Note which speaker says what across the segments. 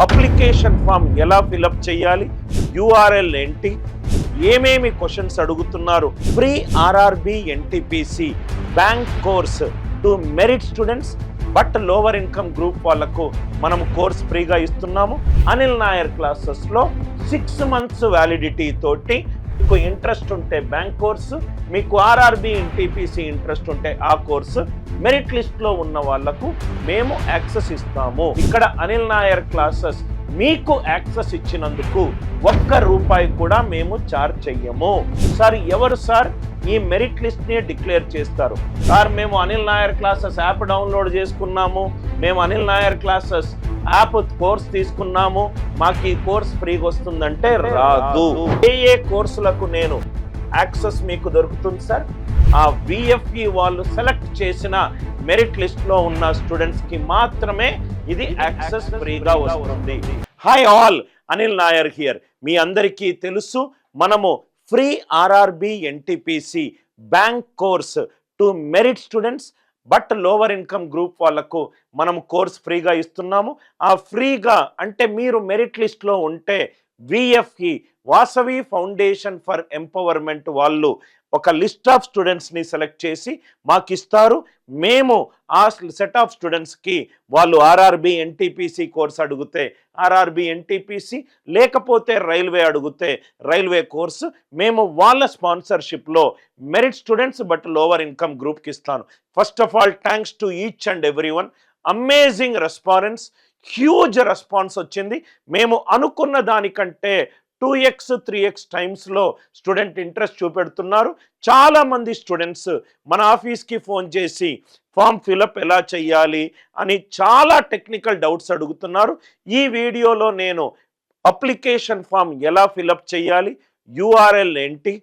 Speaker 1: Application form ఎలా fill up చేయాలి, URL ఏంటి, ఏమేమి క్వశ్చన్స్ అడుగుతున్నారు, free RRB NTPC bank course to merit students but lower income group వాళ్ళకు మనం కోర్స్ ఫ్రీగా ఇస్తున్నాము. అనిల్ నాయర్ క్లాసెస్లో 6 months వ్యాలిడిటీ తోటి మీకు ఇంట్రెస్ట్ ఉంటే బ్యాంక్ కోర్సు, మీకు ఆర్ఆర్బి ఎన్టీపీసీ ఇంట్రెస్ట్ ఉంటే ఆ కోర్సు, మెరిట్ లిస్ట్లో ఉన్న వాళ్లకు మేము యాక్సెస్ ఇస్తాము. ఇక్కడ అనిల్ నాయర్ క్లాసెస్ మీకు యాక్సెస్ ఇచ్చినందుకు ₹1 కూడా మేము ఛార్జ్ చెయ్యము. సార్ ఎవరు సార్ ఈ మెరిట్ లిస్ట్ని డిక్లేర్ చేస్తారు? సార్ మేము Anil Nair classes app download చేసుకున్నాము, మేము Anil Nair classes app course తీసుకున్నాము, మాకు ఈ కోర్స్ ఫ్రీగా వస్తుందంటే రాదు. ఏ కోర్సులకు నేను యాక్సెస్ మీకు దొరుకుతుంది సార్? ఆ విఎఫ్ఈ వాళ్ళు సెలెక్ట్ చేసిన మెరిట్ లిస్ట్లో ఉన్న స్టూడెంట్స్కి మాత్రమే ఇది యాక్సెస్ ఫ్రీగా వస్తుంది. Hi all, Anil Nair here. మీ అందరికీ తెలుసు మనము free RRB NTPC bank course to merit students but lower income group వాళ్ళకు మనం కోర్స్ ఫ్రీగా ఇస్తున్నాము. ఆ ఫ్రీగా అంటే మీరు మెరిట్ లిస్ట్లో ఉంటే విఎఫ్ఈ వాసవి ఫౌండేషన్ ఫర్ ఎంపవర్మెంట్ వాళ్ళు ఒక లిస్ట్ ఆఫ్ స్టూడెంట్స్ని సెలెక్ట్ చేసి మాకు ఇస్తారు. మేము ఆ సెట్ ఆఫ్ స్టూడెంట్స్కి వాళ్ళు ఆర్ఆర్బి ఎన్టీపీసీ కోర్స్ అడిగితే ఆర్ఆర్బి ఎన్టీపీసీ, లేకపోతే రైల్వే అడిగితే రైల్వే కోర్సు, మేము వాళ్ళ స్పాన్సర్షిప్లో merit students but lower income గ్రూప్కి ఇస్తాను. First of all thanks to each and every one. Amazing response, huge response వచ్చింది. మేము అనుకున్న దానికంటే 2x 3x టైమ్స్లో స్టూడెంట్ ఇంట్రెస్ట్ చూపెడుతున్నారు. చాలామంది స్టూడెంట్స్ మన ఆఫీస్కి ఫోన్ చేసి ఫామ్ ఫిలప్ ఎలా చేయాలి అని చాలా టెక్నికల్ డౌట్స్ అడుగుతున్నారు. ఈ వీడియోలో నేను అప్లికేషన్ ఫామ్ ఎలా ఫిలప్ చేయాలి, యూఆర్ఎల్ ఏంటి,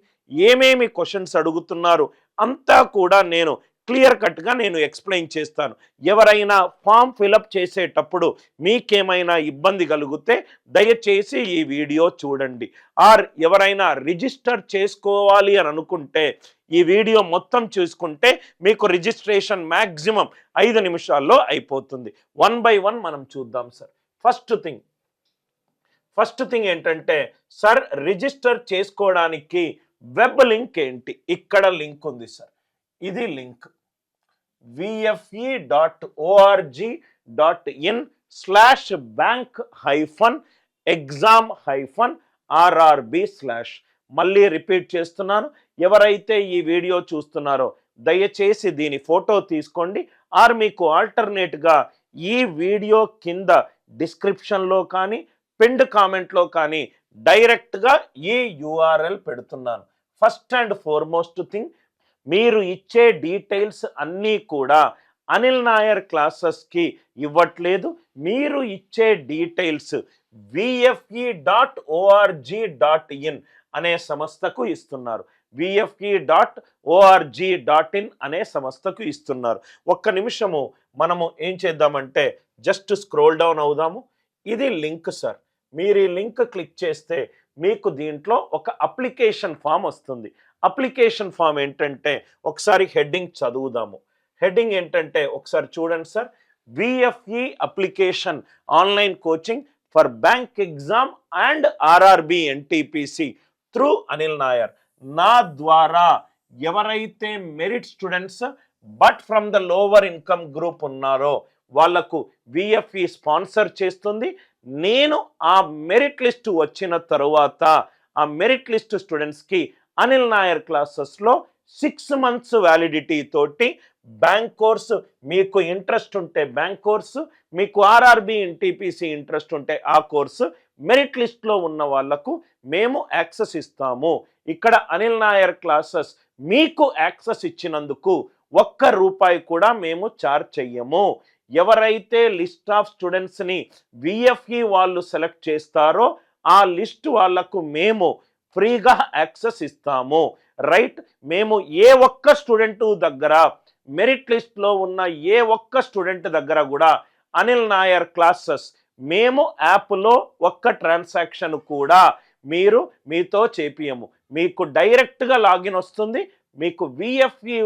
Speaker 1: ఏమేమి క్వశ్చన్స్ అడుగుతున్నారు అంతా కూడా నేను క్లియర్ కట్గా నేను ఎక్స్ప్లెయిన్ చేస్తాను. ఎవరైనా ఫామ్ ఫిలప్ చేసేటప్పుడు మీకేమైనా ఇబ్బంది కలిగితే దయచేసి ఈ వీడియో చూడండి. ఆర్ ఎవరైనా రిజిస్టర్ చేసుకోవాలి అని అనుకుంటే ఈ వీడియో మొత్తం చూసుకుంటే మీకు రిజిస్ట్రేషన్ మ్యాక్సిమం 5 నిమిషాల్లో అయిపోతుంది. 1 by 1 మనం చూద్దాం సార్. ఫస్ట్ థింగ్ ఏంటంటే సార్ రిజిస్టర్ చేసుకోవడానికి వెబ్ లింక్ ఏంటి? ఇక్కడ లింక్ ఉంది సార్. ఇది లింక్ vfe.org.in/bank-exam-rrb/ మళ్ళీ రిపీట్ చేస్తున్నాను. ఎవరైతే ఈ వీడియో చూస్తున్నారో దయచేసి దీని ఫోటో తీసుకోండి. ఆర్ మీకు ఆల్టర్నేట్గా ఈ వీడియో కింద డిస్క్రిప్షన్లో కానీ పిన్డ్ కామెంట్లో కానీ డైరెక్ట్గా ఈ యూఆర్ఎల్ పెడుతున్నాను. ఫస్ట్ అండ్ ఫార్మోస్ట్ థింగ్, మీరు ఇచ్చే డీటెయిల్స్ అన్నీ కూడా అనిల్ నాయర్ క్లాసెస్కి ఇవ్వట్లేదు. మీరు ఇచ్చే డీటెయిల్స్ vfe.org.in అనే సంస్థకు ఇస్తున్నారు. vfe.org.in అనే సంస్థకు ఇస్తున్నారు. ఒక్క నిమిషము మనము ఏం చేద్దామంటే జస్ట్ స్క్రోల్ డౌన్ అవుదాము. ఇది లింక్ సార్. మీరు ఈ లింక్ క్లిక్ చేస్తే మీకు దీంట్లో ఒక అప్లికేషన్ ఫామ్ వస్తుంది. అప్లికేషన్ ఫామ్ ఏంటంటే ఒకసారి హెడ్డింగ్ చదువుదాము. హెడ్డింగ్ ఏంటంటే ఒకసారి చూడండి sir. VFE application online coaching for bank exam and RRB NTPC through Anil Nair. నా ద్వారా ఎవరైతే merit students but from the lower income group ఉన్నారో వాళ్లకు విఎఫ్ఈ స్పాన్సర్ చేస్తుంది. నేను ఆ మెరిట్ లిస్ట్ వచ్చిన తరువాత ఆ మెరిట్ లిస్ట్ స్టూడెంట్స్కి అనిల్ నాయర్ క్లాసెస్లో 6 months వ్యాలిడిటీ తోటి బ్యాంక్ కోర్సు, మీకు ఇంట్రెస్ట్ ఉంటే బ్యాంక్ కోర్సు, మీకు ఆర్ఆర్బి ఎన్టీపీసీ ఇంట్రెస్ట్ ఉంటే ఆ కోర్సు, మెరిట్ లిస్ట్లో ఉన్న వాళ్లకు మేము యాక్సెస్ ఇస్తాము. ఇక్కడ అనిల్ నాయర్ క్లాసెస్ మీకు యాక్సెస్ ఇచ్చినందుకు ₹1 కూడా మేము ఛార్జ్ చెయ్యము. ఎవరైతే లిస్ట్ ఆఫ్ స్టూడెంట్స్ని విఎఫ్ఈ వాళ్ళు సెలెక్ట్ చేస్తారో ఆ లిస్ట్ వాళ్లకు మేము ఫ్రీగా యాక్సెస్ ఇస్తాము. రైట్, మేము ఏ ఒక్క స్టూడెంట్ దగ్గర మెరిట్ లిస్ట్లో ఉన్న ఏ ఒక్క స్టూడెంట్ దగ్గర కూడా అనిల్ నాయర్ క్లాసెస్ మేము యాప్లో ఒక్క ట్రాన్సాక్షన్ కూడా మీతో చేపియము. మీకు డైరెక్ట్గా లాగిన్ వస్తుంది. మీకు విఎఫ్ఈ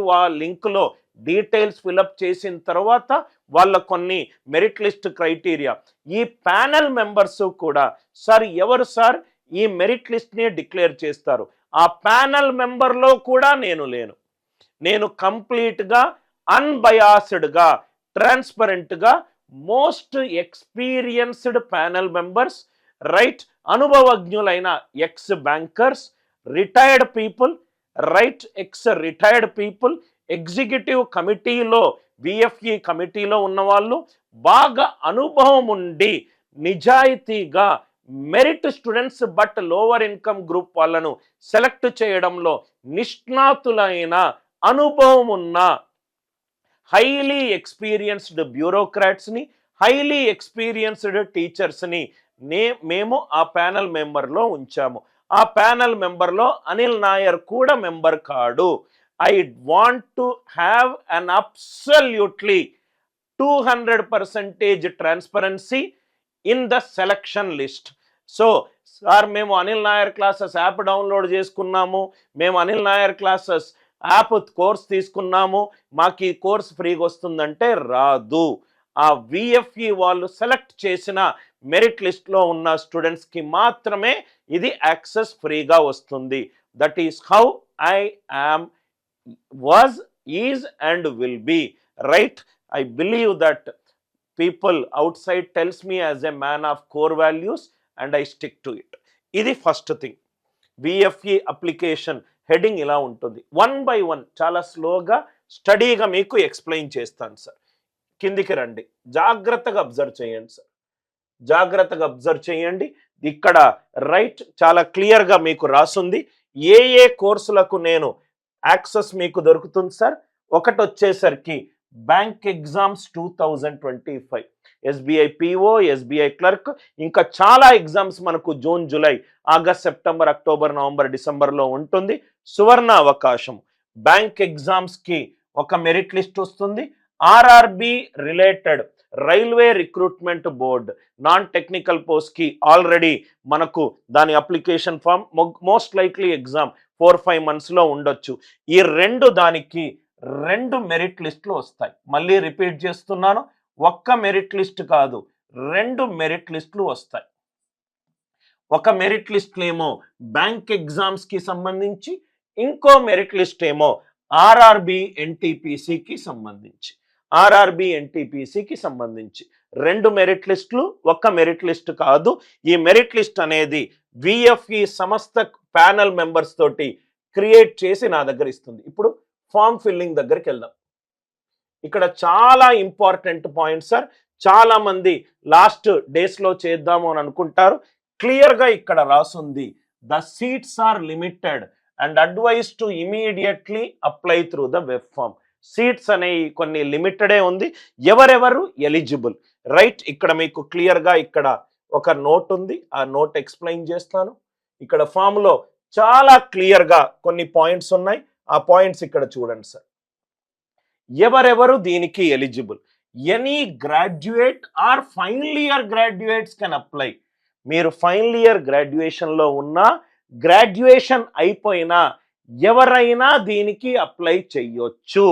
Speaker 1: లింక్లో డీటెయిల్స్ ఫిలప్ చేసిన తర్వాత వాళ్ళ కొన్ని మెరిట్ లిస్ట్ క్రైటీరియా. ఈ ప్యానెల్ మెంబర్స్ కూడా సార్ ఎవరు సార్ ఈ మెరిట్ లిస్ట్ని డిక్లేర్ చేస్తారు? ఆ ప్యానెల్ మెంబర్లో కూడా నేను లేను. నేను కంప్లీట్గా అన్బయాస్డ్గా ట్రాన్స్పరెంట్గా most experienced panel members, right, అనుభవజ్ఞులైన ex bankers, retired people, right, ex retired people, executive కమిటీలో విఎఫ్ఈ కమిటీలో ఉన్నవాళ్ళు, బాగా అనుభవం ఉండి నిజాయితీగా merit students but lower income group వాళ్ళను సెలెక్ట్ చేయడంలో నిష్ణాతులైన అనుభవం ఉన్న హైలీ ఎక్స్పీరియన్స్డ్ బ్యూరోక్రాట్స్ని, హైలీ ఎక్స్పీరియన్స్డ్ టీచర్స్ని మేము ఆ ప్యానెల్ మెంబర్లో ఉంచాము. ఆ ప్యానెల్ మెంబర్లో అనిల్ నాయర్ కూడా మెంబర్ కాడు. I want to have an absolutely 200% transparency in the selection list. So, sir మేము Anil Nair classes app download చేసుకున్నాము, మేము Anil Nair classes app course తీసుకున్నాము, మాకు ఈ కోర్స్ ఫ్రీగా వస్తుందంటే రాదు. ఆ విఎఫ్ఈ వాళ్ళు సెలెక్ట్ చేసిన మెరిట్ లిస్ట్లో ఉన్న స్టూడెంట్స్కి మాత్రమే ఇది యాక్సెస్ ఫ్రీగా వస్తుంది. That is how I am, was, is and will be, right? I believe that people outside tells me as a man of core values and I stick to it. ఇది first thing. విఎఫ్ఈ application heading ఇలా ఉంటుంది. 1 by 1 చాలా స్లోగా స్టడీగా మీకు explain చేస్తాను sir. కిందికి రండి, జాగ్రత్తగా అబ్జర్వ్ చేయండి సార్, జాగ్రత్తగా అబ్జర్వ్ చేయండి. ఇక్కడ రైట్ చాలా క్లియర్గా మీకు రాసుంది ఏ ఏ కోర్సులకు నేను యాక్సెస్ మీకు దొరుకుతుంది సార్. ఒకటి వచ్చేసరికి bank exams 2025, SBI PO, SBI clerk, ఇంకా చాలా ఎగ్జామ్స్ మనకు June, July, August, September, October, November, డిసెంబర్లో ఉంటుంది. సువర్ణ అవకాశం బ్యాంక్ ఎగ్జామ్స్కి ఒక మెరిట్ లిస్ట్ వస్తుంది. RRB related railway recruitment board non technical పోస్ట్కి ఆల్రెడీ మనకు దాని application form, most likely exam 4-5 monthsలో ఉండొచ్చు. ఈ దానికి 2 మెరిట్ లిస్టులు వస్తాయి. మళ్ళీ రిపీట్ చేస్తున్నాను, ఒక్క మెరిట్ లిస్ట్ కాదు, 2 మెరిట్ లిస్టులు వస్తాయి. ఒక మెరిట్ లిస్ట్ ఏమో బ్యాంక్ ఎగ్జామ్స్కి సంబంధించి, ఇంకో మెరిట్ లిస్ట్ ఏమో ఆర్ఆర్బి ఎన్టీపీసీకి సంబంధించి. ఆర్ఆర్బి ఎన్టీపీసీకి సంబంధించి 2 మెరిట్ లిస్టులు, ఒక్క మెరిట్ లిస్ట్ కాదు. ఈ మెరిట్ లిస్ట్ అనేది విఎఫ్ఈ సంస్థ ప్యానెల్ మెంబర్స్ తోటి క్రియేట్ చేసి నా దగ్గర ఇస్తుంది. ఇప్పుడు ఫామ్ ఫిల్లింగ్ దగ్గరికి వెళ్దాం. ఇక్కడ చాలా ఇంపార్టెంట్ పాయింట్ సార్. చాలా మంది లాస్ట్ డేస్లో చేద్దాము అని అనుకుంటారు. క్లియర్గా ఇక్కడ రాసుంది, the seats are limited and advise to immediately apply through the web form. Seats అనేవి కొన్ని లిమిటెడే ఉంది. ఎవరెవరు ఎలిజిబుల్, రైట్? ఇక్కడ మీకు క్లియర్గా ఇక్కడ ఒక నోట్ ఉంది, ఆ నోట్ ఎక్స్ప్లెయిన్ చేస్తాను. ఇక్కడ ఫామ్లో చాలా క్లియర్గా కొన్ని పాయింట్స్ ఉన్నాయి. ఆ పాయింట్స్ ఇక్కడ చూడండి సార్. ఎవరెవరు దీనికి eligible? Any graduate or final year graduates can apply. మీరు ఫైనల్ ఇయర్ గ్రాడ్యుయేషన్లో ఉన్నా, గ్రాడ్యుయేషన్ అయిపోయినా ఎవరైనా దీనికి అప్లై చేయొచ్చు.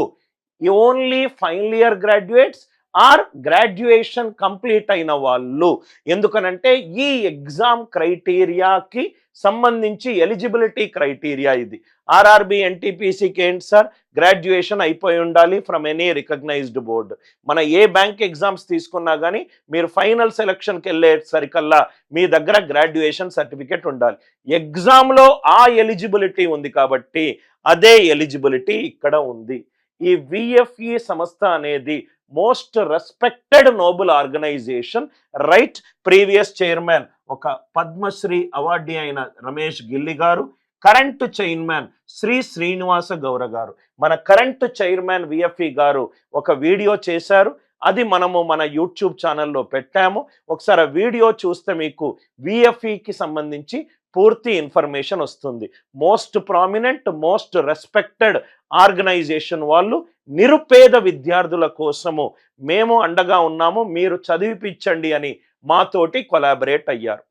Speaker 1: Only final year graduates are graduation complete అయిన వాళ్ళు. ఎందుకనంటే ఈ ఎగ్జామ్ క్రైటీరియాకి సంబంధించి ఎలిజిబిలిటీ క్రైటీరియా ఇది. ఆర్ఆర్బి ఎన్టీపీసీకి ఏంటి సార్? గ్రాడ్యుయేషన్ అయిపోయి ఉండాలి ఫ్రమ్ ఎనీ రికగ్నైజ్డ్ బోర్డు. మన ఏ బ్యాంక్ ఎగ్జామ్స్ తీసుకున్నా కానీ మీరు ఫైనల్ సెలక్షన్కి వెళ్ళేసరికల్లా మీ దగ్గర గ్రాడ్యుయేషన్ సర్టిఫికేట్ ఉండాలి. ఎగ్జామ్లో ఆ ఎలిజిబిలిటీ ఉంది కాబట్టి అదే ఎలిజిబిలిటీ ఇక్కడ ఉంది. ఈ విఎఫ్ఈ సంస్థ అనేది most respected noble organisation, right? Previous chairman ఒక పద్మశ్రీ అవార్డీ అయిన రమేష్ గిల్లి గారు, కరెంట్ చైర్మన్ శ్రీ శ్రీనివాస గౌర గారు. మన కరెంట్ చైర్మన్ విఎఫ్ఈ గారు ఒక వీడియో చేశారు, అది మనము మన యూట్యూబ్ ఛానల్లో పెట్టాము. ఒకసారి ఆ వీడియో చూస్తే మీకు విఎఫ్ఈకి సంబంధించి పూర్తి ఇన్ఫర్మేషన్ వస్తుంది. Most prominent, most respected organisation వాళ్ళు నిరుపేద విద్యార్థుల కోసము మేము అండగా ఉన్నాము, మీరు చదివిపించండి అని మాతోటి కొలాబరేట్ అయ్యారు.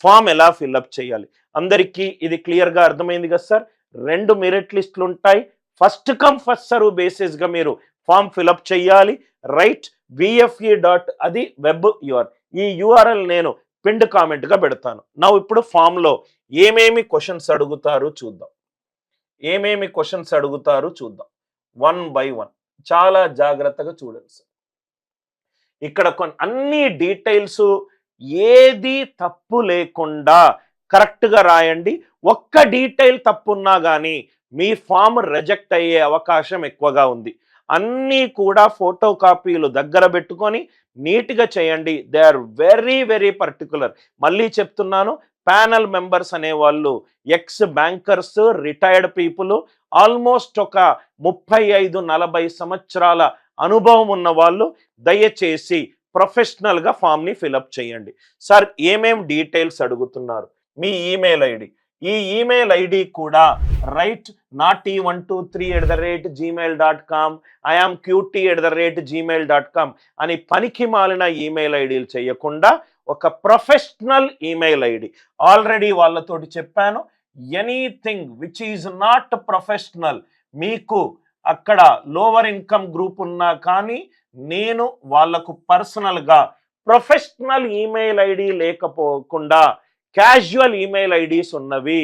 Speaker 1: ఫామ్ ఎలా ఫిల్అప్ చేయాలి అందరికీ ఇది క్లియర్గా అర్థమైంది కదా సార్. 2 మెరిట్ లిస్టులు ఉంటాయి. ఫస్ట్ కమ్ ఫస్ట్ సర్వ్ బేసిస్గా మీరు ఫామ్ ఫిల్అప్ చేయాలి, రైట్? విఎఫ్ఈ డాట్ అది వెబ్ యూఆర్. ఈ యూఆర్ఎల్ నేను పిన్డ్ కామెంట్గా పెడతాను. నా ఇప్పుడు ఫామ్లో ఏమేమి క్వశ్చన్స్ అడుగుతారు చూద్దాం. ఏమేమి క్వశ్చన్స్ అడుగుతారు చూద్దాం. 1 by 1 చాలా జాగ్రత్తగా చూడండి సార్. ఇక్కడ అన్ని డీటెయిల్స్ ఏది తప్పు లేకుండా కరెక్ట్గా రాయండి. ఒక్క డీటెయిల్ తప్పున్నా కానీ మీ ఫామ్ రిజెక్ట్ అయ్యే అవకాశం ఎక్కువగా ఉంది. అన్నీ కూడా ఫోటో కాపీలు దగ్గర పెట్టుకొని నీట్గా చేయండి. They are very very particular. మళ్ళీ చెప్తున్నాను, ప్యానల్ మెంబర్స్ అనేవాళ్ళు ex bankers, retired people, almost ఒక 35-40 సంవత్సరాల అనుభవం ఉన్న వాళ్ళు దయచేసి ప్రొఫెషనల్గా ఫామ్ని ఫిలప్ చేయండి. సార్ ఏమేం డీటెయిల్స్ అడుగుతున్నారు? మీ ఈమెయిల్ ఐడి, ఈ ఈమెయిల్ ఐడి కూడా రైట్ naughty123@gmail.com, iamqt@gmail.com అని పనికి మాలిన ఈమెయిల్ ఐడీలు చేయకుండా ఒక ప్రొఫెషనల్ ఈమెయిల్ ఐడి. ఆల్రెడీ వాళ్ళతోటి చెప్పాను, anything which is not professional, మీకు అక్కడ లోవర్ ఇన్కమ్ గ్రూప్ ఉన్నా కానీ నేను వాళ్లకు పర్సనల్గా ప్రొఫెషనల్ ఈమెయిల్ ఐడి లేకపోకుండా క్యాజువల్ ఈమెయిల్ ఐడీస్ ఉన్నవి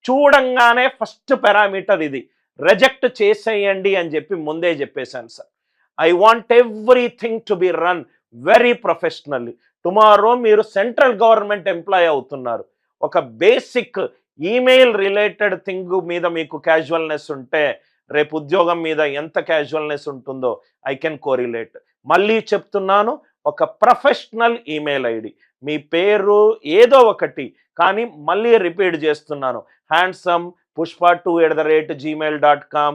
Speaker 1: చూడంగానే ఫస్ట్ పారామీటర్ ఇది రిజెక్ట్ చేసేయండి అని చెప్పి ముందే చెప్పేశాను sir. I want everything to be run very professionally. Tomorrow మీరు సెంట్రల్ గవర్నమెంట్ ఎంప్లాయ్ అవుతున్నారు, ఒక బేసిక్ ఈమెయిల్ రిలేటెడ్ థింగ్ మీద మీకు క్యాజువల్నెస్ ఉంటే రేపు ఉద్యోగం మీద ఎంత క్యాజువల్నెస్ ఉంటుందో ఐ కెన్ కోరిలేట్. మళ్ళీ చెప్తున్నాను, ఒక ప్రొఫెషనల్ ఈమెయిల్ ఐడి, మీ పేరు ఏదో ఒకటి, కానీ మళ్ళీ రిపీట్ చేస్తున్నాను, హ్యాండ్సమ్ pushpa2@gmail.com,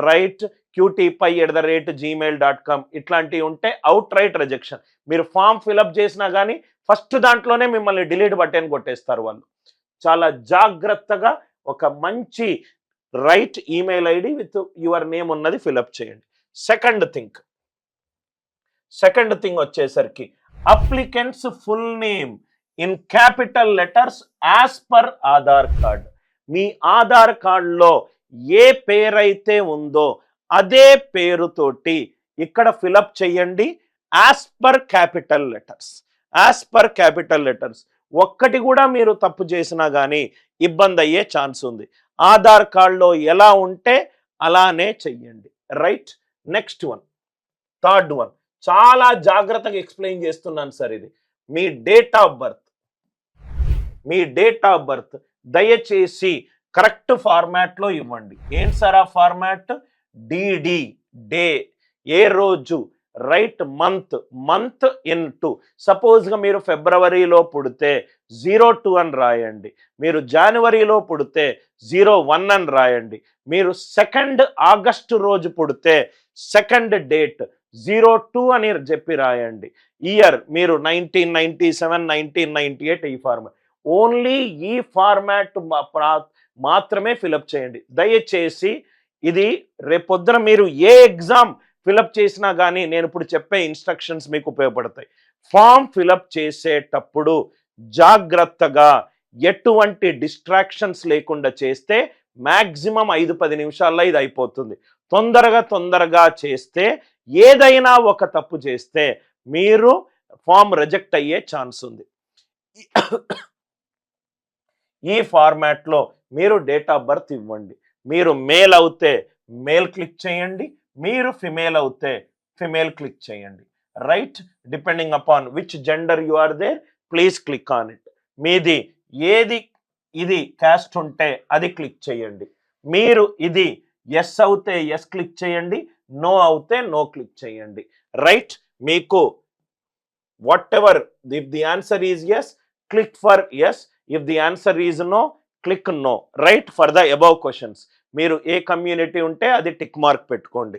Speaker 1: రైట్ qtpi@gmail.com ఇట్లాంటివి ఉంటే అవుట్ రైట్ రిజెక్షన్. మీరు ఫామ్ ఫిలప్ చేసినా కానీ ఫస్ట్ దాంట్లోనే మిమ్మల్ని డిలీట్ బటన్ కొట్టేస్తారు వాళ్ళు. చాలా జాగ్రత్తగా ఒక మంచి right email ID with your name ఉన్నది ఫిలప్ చేయండి. సెకండ్ థింగ్ వచ్చేసరికి applicants full name in capital letters as per Aadhaar card. మీ ఆధార్ కార్డులో ఏ పేరైతే ఉందో అదే పేరుతోటి ఇక్కడ ఫిలప్ చేయండి, యాజ్ పర్ క్యాపిటల్ లెటర్స్. ఒక్కటి కూడా మీరు తప్పు చేసినా కానీ ఇబ్బంది అయ్యే ఛాన్స్ ఉంది. ఆధార్ కార్డులో ఎలా ఉంటే అలానే చెయ్యండి. Right. Next one, third one, చాలా జాగ్రత్తగా ఎక్స్ప్లెయిన్ చేస్తున్నాను సార్. ఇది మీ డేట్ ఆఫ్ బర్త్ దయచేసి కరెక్ట్ ఫార్మాట్లో ఇవ్వండి. ఏంటి సార్ ఆ ఫార్మాట్? డిడి, డే, ఏ రోజు, రైట్ మంత్ ఇన్ టు. సపోజ్గా మీరు ఫిబ్రవరిలో పుడితే 02 అని రాయండి, మీరు జనవరిలో పుడితే 01 అని రాయండి, మీరు 2 ఆగస్టు రోజు పుడితే 2nd డేట్ 02 అని చెప్పి రాయండి. ఇయర్ మీరు 1997, 1998 ఈ ఫార్మాట్. ఓన్లీ ఈ ఫార్మాట్ మాత్రమే ఫిలప్ చేయండి దయచేసి. ఇది రేపొద్దున మీరు ఏ ఎగ్జామ్ ఫిలప్ చేసినా కానీ నేను ఇప్పుడు చెప్పే ఇన్స్ట్రక్షన్స్ మీకు ఉపయోగపడతాయి. ఫామ్ ఫిలప్ చేసేటప్పుడు జాగ్రత్తగా ఎటువంటి డిస్ట్రాక్షన్స్ లేకుండా చేస్తే మ్యాక్సిమం 5-10 నిమిషాల్లో ఇది అయిపోతుంది. తొందరగా చేస్తే ఏదైనా ఒక తప్పు చేస్తే మీరు ఫామ్ రిజెక్ట్ అయ్యే ఛాన్స్ ఉంది. ఈ ఫార్మాట్లో మీరు డేట్ ఆఫ్ బర్త్ ఇవ్వండి. మీరు మేల్ అవుతే మేల్ క్లిక్ చేయండి, మీరు ఫిమేల్ అవుతే ఫిమేల్ క్లిక్ చేయండి. Right. Depending upon which gender you are there, please click on it. మీది ఏది ఇది క్యాస్ట్ ఉంటే అది క్లిక్ చేయండి. మీరు ఇది ఎస్ అవుతే ఎస్ క్లిక్ చేయండి, నో అవుతే నో క్లిక్ చేయండి. రైట్. మీకు whatever, if the answer is yes, click for yes. If the answer is no, click no. Right. For the above questions మీరు ఏ కమ్యూనిటీ ఉంటే అది టిక్ మార్క్ పెట్టుకోండి.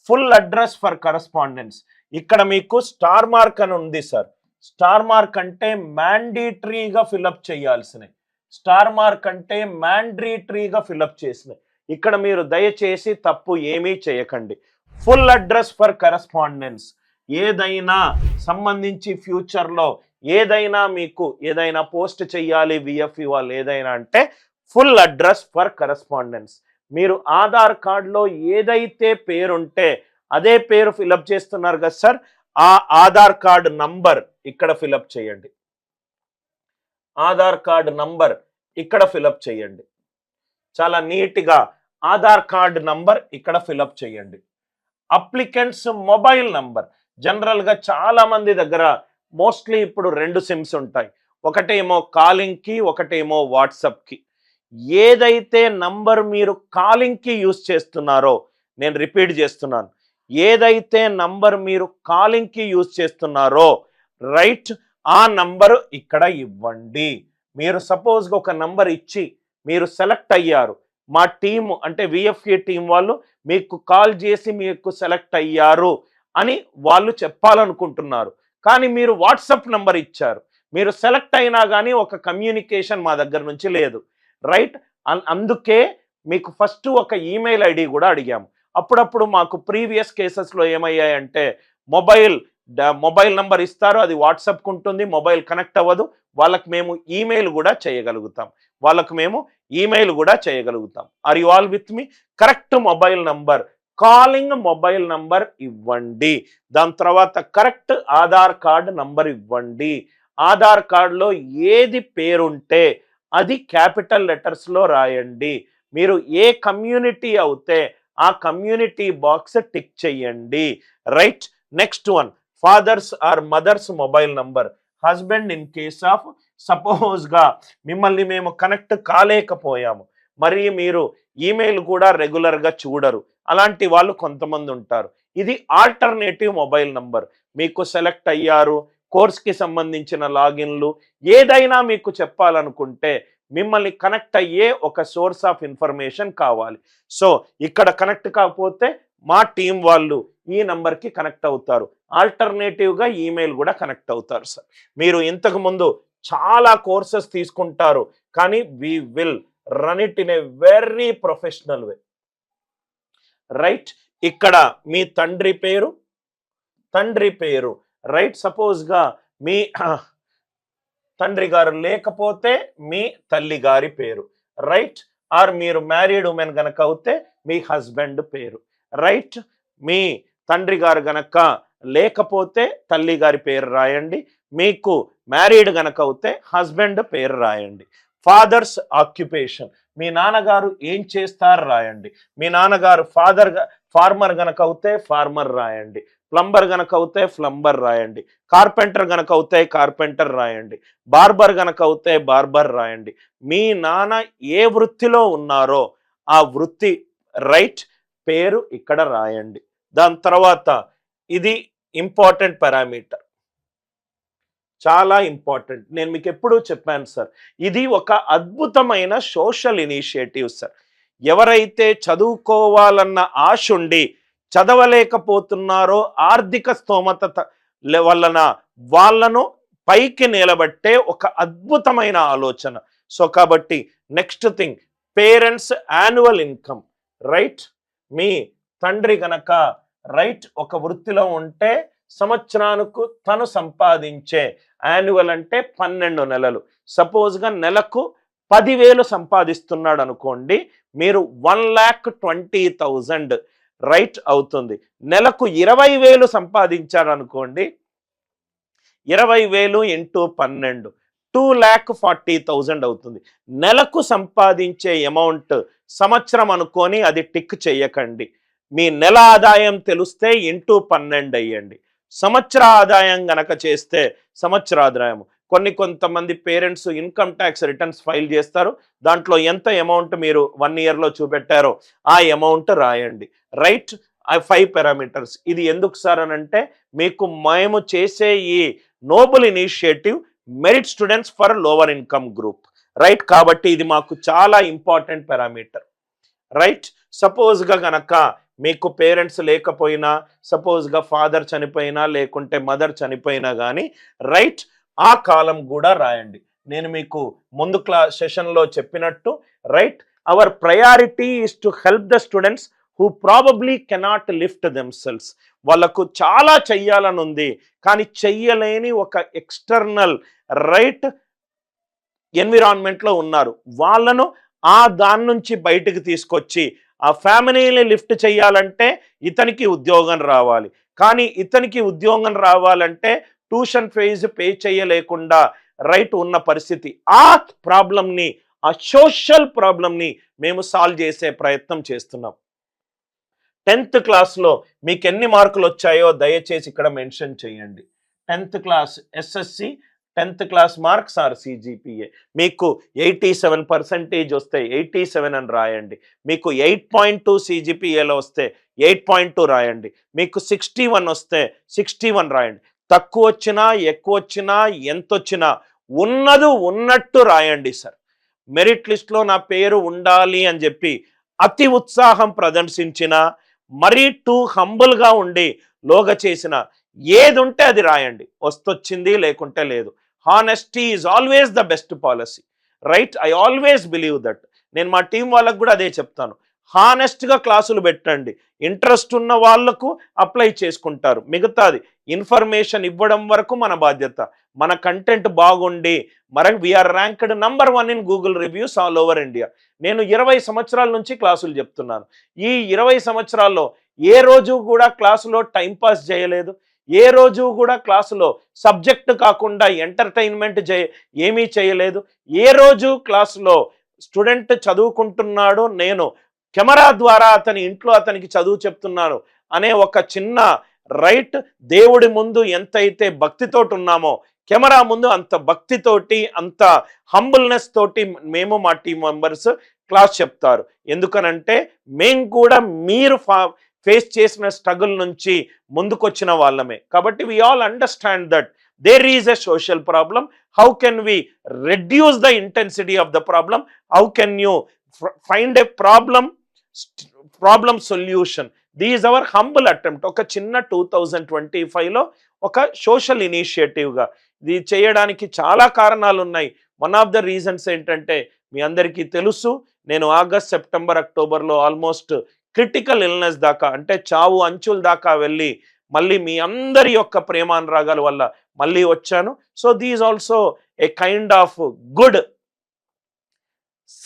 Speaker 1: Full address for correspondence, ఇక్కడ మీకు star mark అని ఉంది sir. Star mark అంటే మ్యాండేటరీగా ఫిలప్ చేయాల్సినవి, స్టార్ మార్క్ అంటే మ్యాండేటరీగా ఫిలప్ చేసినవి. ఇక్కడ మీరు దయచేసి తప్పు ఏమీ చేయకండి. ఫుల్ అడ్రస్ ఫర్ కరస్పాండెన్స్, ఏదైనా సంబంధించి ఫ్యూచర్లో ఏదైనా మీకు ఏదైనా పోస్ట్ చేయాలి విఎఫ్ఈ వాళ్ళు ఏదైనా అంటే ఫుల్ అడ్రస్ ఫర్ కరస్పాండెన్స్. మీరు ఆధార్ కార్డులో ఏదైతే పేరుంటే అదే పేరు ఫిలప్ చేస్తున్నారు కదా సార్, ఆ ఆధార్ కార్డు నంబర్ ఇక్కడ ఫిలప్ చేయండి. ఆధార్ కార్డు నంబర్ ఇక్కడ ఫిలప్ చేయండి. చాలా నీట్గా ఆధార్ కార్డు నంబర్ ఇక్కడ ఫిలప్ చేయండి. అప్లికెంట్స్ మొబైల్ నంబర్, జనరల్గా చాలా మంది దగ్గర మోస్ట్లీ ఇప్పుడు 2 సిమ్స్ ఉంటాయి. ఒకటేమో కాలింగ్కి, ఒకటేమో వాట్సాప్కి. ఏదైతే నంబర్ మీరు కాలింగ్కి యూజ్ చేస్తున్నారో, నేను రిపీట్ చేస్తున్నాను, ఏదైతే నంబర్ మీరు కాలింగ్కి యూజ్ చేస్తున్నారో రైట్, ఆ నంబరు ఇక్కడ ఇవ్వండి. మీరు సపోజ్గా ఒక నంబర్ ఇచ్చి మీరు సెలెక్ట్ అయ్యారు, మా టీము అంటే విఎఫ్ఏ టీం వాళ్ళు మీకు కాల్ చేసి మీకు సెలెక్ట్ అయ్యారు అని వాళ్ళు చెప్పాలనుకుంటున్నారు. కానీ మీరు వాట్సాప్ నంబర్ ఇచ్చారు, మీరు సెలెక్ట్ అయినా కానీ ఒక కమ్యూనికేషన్ మా దగ్గర నుంచి లేదు రైట్. అందుకే మీకు ఫస్ట్ ఒక ఈమెయిల్ ఐడి కూడా అడిగాము. అప్పుడప్పుడు మాకు ప్రీవియస్ కేసెస్లో ఏమయ్యాయంటే మొబైల్ నంబర్ ఇస్తారు, అది వాట్సాప్కి ఉంటుంది, మొబైల్ కనెక్ట్ అవ్వదు. వాళ్ళకి మేము ఈమెయిల్ కూడా చేయగలుగుతాం, are you all with me? Correct mobile number, calling mobile number ఇవ్వండి. దాని తర్వాత కరెక్ట్ ఆధార్ కార్డు నంబర్ ఇవ్వండి. ఆధార్ కార్డులో ఏది పేరుంటే అది క్యాపిటల్ లెటర్స్లో రాయండి. మీరు ఏ కమ్యూనిటీ అవుతే ఆ కమ్యూనిటీ బాక్స్ టిక్ చేయండి right. Next one, father's or mother's mobile number. Husband in case of సపోజ్గా మిమ్మల్ని మేము కనెక్ట్ కాలేకపోయాము, మరి మీరు ఈమెయిల్ కూడా రెగ్యులర్గా చూడరు, అలాంటి వాళ్ళు కొంతమంది ఉంటారు. ఇది ఆల్టర్నేటివ్ మొబైల్ నంబర్. మీకు సెలెక్ట్ అయ్యారు, కోర్స్కి సంబంధించిన లాగిన్లు ఏదైనా మీకు చెప్పాలనుకుంటే మిమ్మల్ని కనెక్ట్ అయ్యే ఒక సోర్స్ ఆఫ్ ఇన్ఫర్మేషన్ కావాలి. సో ఇక్కడ కనెక్ట్ కాకపోతే మా టీం వాళ్ళు ఈ నంబర్కి కనెక్ట్ అవుతారు. ఆల్టర్నేటివ్గా ఈమెయిల్ కూడా కనెక్ట్ అవుతారు సార్. మీరు ఇంతకు ముందు చాలా కోర్సెస్ తీసుకుంటారు, కానీ we will run it in a very professional way right. ఇక్కడ మీ తండ్రి పేరు రైట్. సపోజ్గా మీ తండ్రి గారు లేకపోతే మీ తల్లి గారి పేరు రైట్. ఆర్ మీరు మ్యారీడ్ ఉమెన్ గనక అవుతే మీ హస్బెండ్ పేరు రైట్. మీ తండ్రి గారు గనక లేకపోతే తల్లి గారి పేరు రాయండి, మీకు మ్యారీడ్ గనక అవుతే హస్బెండ్ పేరు రాయండి. ఫాదర్స్ ఆక్యుపేషన్, మీ నాన్నగారు ఏం చేస్తారు రాయండి. మీ నాన్నగారు ఫార్మర్ గనక అవుతే ఫార్మర్ రాయండి, ప్లంబర్ గనక అవుతే ప్లంబర్ రాయండి, కార్పెంటర్ గనక అవుతే కార్పెంటర్ రాయండి, బార్బర్ గనక అవుతే బార్బర్ రాయండి. మీ నాన్న ఏ వృత్తిలో ఉన్నారో ఆ వృత్తి రైట్ పేరు ఇక్కడ రాయండి. దాని తర్వాత ఇది ఇంపార్టెంట్ పారామీటర్, చాలా ఇంపార్టెంట్. నేను మీకు ఎప్పుడూ చెప్పాను సార్, ఇది ఒక అద్భుతమైన సోషల్ ఇనిషియేటివ్ సార్. ఎవరైతే చదువుకోవాలన్న ఆశ ఉండి చదవలేకపోతున్నారో, ఆర్థిక స్తోమత వలన వాళ్ళను పైకి నిలబట్టే ఒక అద్భుతమైన ఆలోచన. సో కాబట్టి next thing, parents annual income right. మీ తండ్రి గనక రైట్ ఒక వృత్తిలో ఉంటే సంవత్సరానికి తను సంపాదించే, యాన్యువల్ అంటే 12 నెలలు, సపోజ్గా నెలకు 10,000 సంపాదిస్తున్నాడు అనుకోండి, మీరు 1,20,000 రైట్ అవుతుంది. నెలకు 20,000 సంపాదించాడు అనుకోండి, 20,000 ఇంటూ 12 2,40,000 అవుతుంది. నెలకు సంపాదించే అమౌంట్ సంవత్సరం అనుకొని అది టిక్ చేయకండి. మీ నెల ఆదాయం తెలిస్తే ఇంటూ 12 అయ్యండి. సంవత్సర ఆదాయం గనక చేస్తే సంవత్సర ఆదాయం. కొంతమంది parents income tax returns file చేస్తారు, దాంట్లో ఎంత అమౌంట్ మీరు 1 ఇయర్లో చూపెట్టారో ఆ అమౌంట్ రాయండి రైట్. 5 పారామీటర్స్. ఇది ఎందుకు సార్ అని అంటే, మీకు మేము చేసే ఈ noble initiative merit students for lower income group right. కాబట్టి ఇది మాకు చాలా ఇంపార్టెంట్ పారామీటర్ రైట్. సపోజ్గా గనక మీకు పేరెంట్స్ లేకపోయినా, సపోజ్గా ఫాదర్ చనిపోయినా లేకుంటే మదర్ చనిపోయినా కానీ రైట్ ఆ కాలం కూడా రాయండి. నేను మీకు ముందు సెషన్లో చెప్పినట్టు right, our priority is to help the students who probably cannot lift themselves. వాళ్ళకు చాలా చెయ్యాలని ఉంది కానీ చెయ్యలేని ఒక ఎక్స్టర్నల్ రైట్ ఎన్విరాన్మెంట్లో ఉన్నారు. వాళ్ళను దాని నుంచి బయటకు తీసుకొచ్చి ఆ ఫ్యామిలీని లిఫ్ట్ చేయాలంటే ఇతనికి ఉద్యోగం రావాలి. కానీ ఇతనికి ఉద్యోగం రావాలంటే ట్యూషన్ ఫీజు పే చేయలేకుండా రైట్ ఉన్న పరిస్థితి. ఆ ప్రాబ్లంని, ఆ సోషల్ ప్రాబ్లంని మేము సాల్వ్ చేసే ప్రయత్నం చేస్తున్నాం. 10th క్లాస్లో మీకు ఎన్ని మార్కులు వచ్చాయో దయచేసి ఇక్కడ మెన్షన్ చేయండి. 10th class SSC 10th class marks or CGPA. మీకు 87% వస్తే 87 అని రాయండి. మీకు 8.2 సిజిపిఏలో వస్తే 8.2 రాయండి. మీకు 61 వస్తే 61 రాయండి. తక్కువ వచ్చినా ఎక్కువ వచ్చినా ఎంత వచ్చినా ఉన్నది ఉన్నట్టు రాయండి సార్. మెరిట్ లిస్ట్లో నా పేరు ఉండాలి అని చెప్పి అతి ఉత్సాహం ప్రదర్శించిన, మరీ టూ హంబుల్గా ఉండి లోగ చేసిన, ఏది ఉంటే అది రాయండి. వస్తొచ్చింది లేకుంటే లేదు. Honesty is always the best policy, right? I always believe that. నేను మా టీం వాళ్ళకు కూడా అదే చెప్తాను. హానెస్ట్గా క్లాసులు పెట్టండి. ఇంట్రెస్ట్ ఉన్న వాళ్లకు అప్లై చేసుకుంటారు. మిగతాది ఇన్ఫర్మేషన్ ఇవ్వడం వరకు మన బాధ్యత. మన కంటెంట్ బాగుండి we're ranked number 1 in Google reviews all over India. నేను 20 సంవత్సరాల నుంచి క్లాసులు చెప్తున్నాను. ఈ 20 సంవత్సరాల్లో ఏ రోజు కూడా క్లాసులో టైంపాస్ చేయలేదు. ఏ రోజు కూడా క్లాసులో సబ్జెక్ట్ కాకుండా ఎంటర్టైన్మెంట్ ఏమీ చేయలేదు. ఏ రోజు క్లాసులో స్టూడెంట్ చదువుకుంటున్నాడు, నేను కెమెరా ద్వారా అతని ఇంట్లో అతనికి చదువు చెప్తున్నాను అనే ఒక చిన్న రైట్, దేవుడి ముందు ఎంతైతే భక్తితోటి ఉన్నామో కెమెరా ముందు అంత భక్తితోటి, అంత హంబుల్నెస్ తోటి మేము మా టీం మెంబర్స్ క్లాస్ చెప్తారు. ఎందుకనంటే మేము కూడా మీరు ఫేస్ చేసిన స్ట్రగుల్ నుంచి ముందుకొచ్చిన వాళ్ళమే. కాబట్టి we all understand that there is a social problem. How can we reduce the intensity of the problem? How can you find a problem solution? This is our humble attempt. ఒక చిన్న 2025లో ఒక social ఇనిషియేటివ్గా ఇది చేయడానికి చాలా కారణాలు ఉన్నాయి. One of the reasons ఏంటంటే మీ అందరికీ తెలుసు, నేను ఆగస్ట్, సెప్టెంబర్, అక్టోబర్లో ఆల్మోస్ట్ క్రిటికల్ ఇల్నెస్ దాకా, అంటే చావు అంచుల దాకా వెళ్ళి మళ్ళీ మీ అందరి యొక్క ప్రేమానురాగాల వల్ల మళ్ళీ వచ్చాను. So these also a kind of good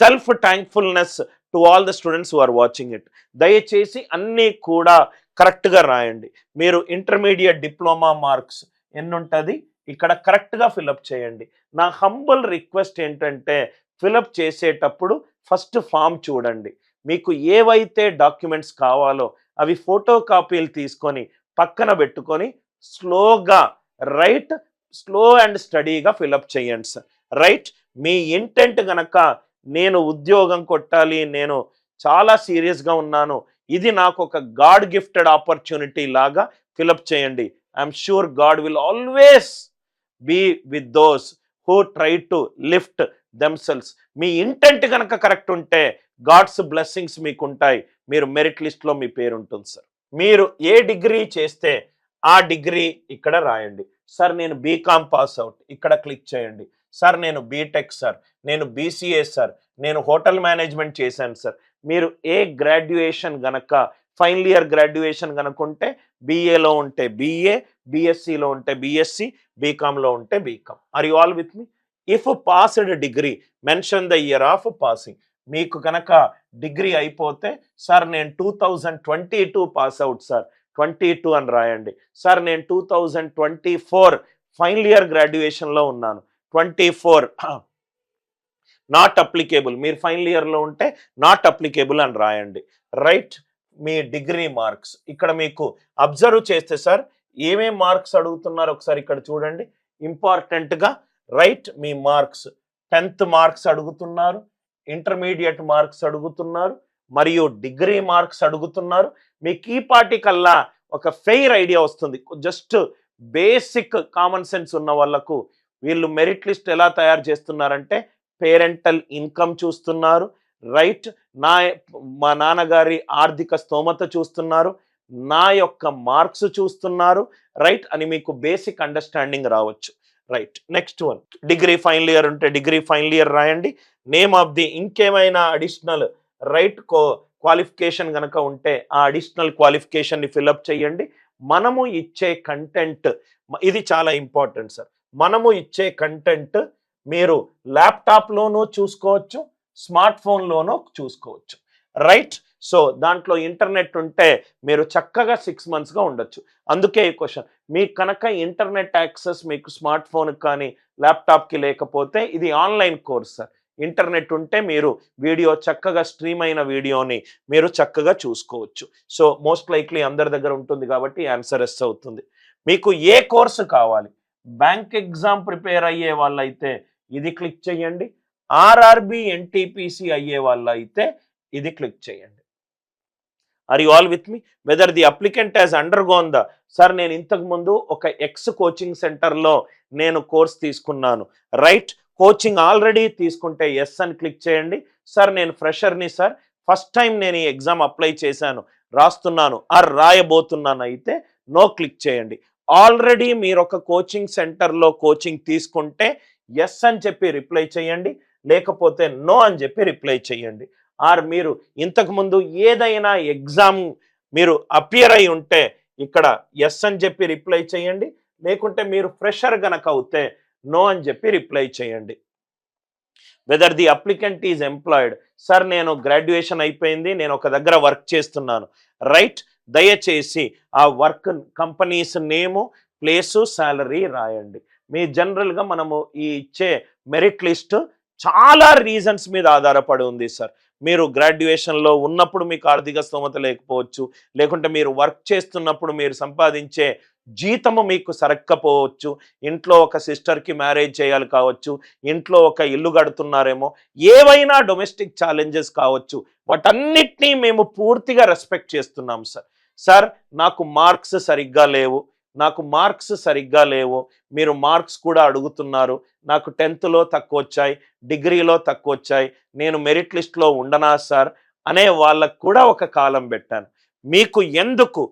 Speaker 1: self thankfulness to all the students who are watching it. దయచేసి అన్నీ కూడా కరెక్ట్గా రాయండి. మీరు ఇంటర్మీడియట్ డిప్లొమా మార్క్స్ ఎన్ని ఉంటుంది ఇక్కడ కరెక్ట్గా ఫిలప్ చేయండి. నా హంబుల్ రిక్వెస్ట్ ఏంటంటే ఫిలప్ చేసేటప్పుడు ఫస్ట్ ఫామ్ చూడండి. మీకు ఏవైతే డాక్యుమెంట్స్ కావాలో అవి ఫోటో కాపీలు తీసుకొని పక్కన పెట్టుకొని స్లోగా రైట్, స్లో అండ్ స్టడీగా ఫిలప్ చేయండి సార్. రైట్, మీ ఇంటెంట్ గనక నేను ఉద్యోగం కొట్టాలి, నేను చాలా సీరియస్గా ఉన్నాను, ఇది నాకు ఒక గాడ్ గిఫ్టెడ్ ఆపర్చునిటీ లాగా ఫిలప్ చేయండి. I'm sure God will always be with those who try to lift themselves. మీ ఇంటెంట్ కనుక కరెక్ట్ ఉంటే గాడ్స్ బ్లెస్సింగ్స్ మీకు ఉంటాయి. మీరు మెరిట్ లిస్ట్లో మీ పేరు ఉంటుంది సార్. మీరు ఏ డిగ్రీ చేస్తే ఆ డిగ్రీ ఇక్కడ రాయండి. సార్ నేను బీకామ్ పాస్ అవుట్, ఇక్కడ క్లిక్ చేయండి. సార్ నేను బీటెక్ సార్, నేను బీసీఏ సార్, నేను హోటల్ మేనేజ్మెంట్ చేశాను సార్. మీరు ఏ గ్రాడ్యుయేషన్ గనక ఫైనల్ ఇయర్ గ్రాడ్యుయేషన్ కనుక ఉంటే బీఏలో ఉంటే బీఏ, బీఎస్సీలో ఉంటే బీఎస్సీ, బీకామ్లో ఉంటే BCom. Are you all with me? If passed degree mention the year of passing. మీకు కనుక డిగ్రీ అయిపోతే సార్ నేను 2022 పాస్ అవుట్ సార్, 22 అని రాయండి. సార్ నేను 2024 ఫైనల్ ఇయర్ గ్రాడ్యుయేషన్లో ఉన్నాను, 24 నాట్ అప్లికేబుల్. మీరు ఫైనల్ ఇయర్లో ఉంటే నాట్ అప్లికేబుల్ అని రాయండి. రైట్, మీ డిగ్రీ మార్క్స్ ఇక్కడ మీకు అబ్జర్వ్ చేస్తే సార్ ఏమేం మార్క్స్ అడుగుతున్నారు ఒకసారి ఇక్కడ చూడండి ఇంపార్టెంట్గా. రైట్, మీ మార్క్స్ 10th మార్క్స్ అడుగుతున్నారు, ఇంటర్మీడియట్ మార్క్స్ అడుగుతున్నారు, మరియు డిగ్రీ మార్క్స్ అడుగుతున్నారు. మీకు ఈ పార్టీ కల్లా ఒక ఫెయిర్ ఐడియా వస్తుంది. జస్ట్ బేసిక్ కామన్ సెన్స్ ఉన్న వాళ్ళకు వీళ్ళు మెరిట్ లిస్ట్ ఎలా తయారు చేస్తున్నారంటే పేరెంటల్ ఇన్కమ్ చూస్తున్నారు, రైట్, మా నాన్నగారి ఆర్థిక స్తోమత చూస్తున్నారు, నా యొక్క మార్క్స్ చూస్తున్నారు, రైట్ అని మీకు బేసిక్ అండర్స్టాండింగ్ రావచ్చు. Right, next one degree final year ఉంటే డిగ్రీ ఫైనల్ ఇయర్ రాయండి. నేమ్ ఆఫ్ ది ఇంకేమైనా అడిషనల్ రైట్ క్వాలిఫికేషన్ కనుక ఉంటే ఆ అడిషనల్ క్వాలిఫికేషన్ని ఫిలప్ చేయండి. మనము ఇచ్చే కంటెంట్ ఇది చాలా ఇంపార్టెంట్ సార్. మనము ఇచ్చే కంటెంట్ మీరు ల్యాప్టాప్లోనూ చూసుకోవచ్చు, స్మార్ట్ ఫోన్లోనూ చూసుకోవచ్చు. రైట్, సో దాంట్లో ఇంటర్నెట్ ఉంటే మీరు చక్కగా 6 మంత్స్గా ఉండొచ్చు. అందుకే ఈ క్వశ్చన్. మీకు కనుక ఇంటర్నెట్ యాక్సెస్ మీకు స్మార్ట్ ఫోన్కి కానీ ల్యాప్టాప్కి లేకపోతే ఇది ఆన్లైన్ కోర్స్ సార్. ఇంటర్నెట్ ఉంటే మీరు వీడియో చక్కగా స్ట్రీమ్ అయిన వీడియోని మీరు చక్కగా చూసుకోవచ్చు. సో మోస్ట్ లైక్లీ అందరి దగ్గర ఉంటుంది కాబట్టి ఆన్సర్ ఎస్ అవుతుంది. మీకు ఏ కోర్సు కావాలి? బ్యాంక్ ఎగ్జామ్ ప్రిపేర్ అయ్యే వాళ్ళైతే ఇది క్లిక్ చేయండి. ఆర్ఆర్బి ఎన్టీపీసీ అయ్యే వాళ్ళైతే ఇది క్లిక్ చేయండి. Are you all with me? Whether the applicant has undergone the sir నేను ఇంతకు ముందు ఒక ఎక్స్ కోచింగ్ సెంటర్లో నేను కోర్స్ తీసుకున్నాను, రైట్? కోచింగ్ ఆల్రెడీ తీసుకుంటే ఎస్ అని క్లిక్ చేయండి. సార్ నేను ఫ్రెషర్ని సార్, ఫస్ట్ టైం నేను ఈ ఎగ్జామ్ అప్లై చేశాను, రాస్తున్నాను ఆర్ రాయబోతున్నాను అయితే నో క్లిక్ చేయండి. ఆల్రెడీ మీరు ఒక కోచింగ్ సెంటర్లో కోచింగ్ తీసుకుంటే ఎస్ అని చెప్పి రిప్లై చేయండి, లేకపోతే నో అని చెప్పి రిప్లై చేయండి. ఆర్ మీరు ఇంతకుముందు ఏదైనా ఎగ్జామ్ మీరు అపియర్ అయి ఉంటే ఇక్కడ ఎస్ అని చెప్పి రిప్లై చేయండి, లేకుంటే మీరు ఫ్రెషర్ గనక అవుతే నో అని చెప్పి రిప్లై చేయండి. Whether the applicant is employed sir నేను గ్రాడ్యుయేషన్ అయిపోయింది, నేను ఒక దగ్గర వర్క్ చేస్తున్నాను, రైట్? దయచేసి ఆ work companies name, place, salary రాయండి. మీ జనరల్గా మనము ఈ ఇచ్చే మెరిట్ లిస్ట్ చాలా రీజన్స్ మీద ఆధారపడి ఉంది సార్. మీరు గ్రాడ్యుయేషన్లో ఉన్నప్పుడు మీకు ఆర్థిక స్తోమత లేకపోవచ్చు, లేకుంటే మీరు వర్క్ చేస్తున్నప్పుడు మీరు సంపాదించే జీతము మీకు సరక్కపోవచ్చు, ఇంట్లో ఒక సిస్టర్కి మ్యారేజ్ చేయాలి కావచ్చు, ఇంట్లో ఒక ఇల్లు కడుతున్నారేమో, ఏవైనా డొమెస్టిక్ ఛాలెంజెస్ కావచ్చు, వాటన్నిటినీ మేము పూర్తిగా రెస్పెక్ట్ చేస్తున్నాం సార్. సార్ నాకు మార్క్స్ సరిగ్గా లేవు, మీరు మార్క్స్ కూడా అడుగుతున్నారు, నాకు 10th తక్కువ వచ్చాయి, డిగ్రీలో తక్కువ వచ్చాయి, నేను మెరిట్ లిస్ట్లో ఉండనా సార్ అనే వాళ్ళకు కూడా ఒక కాలం పెట్టాను. మీకు ఎందుకు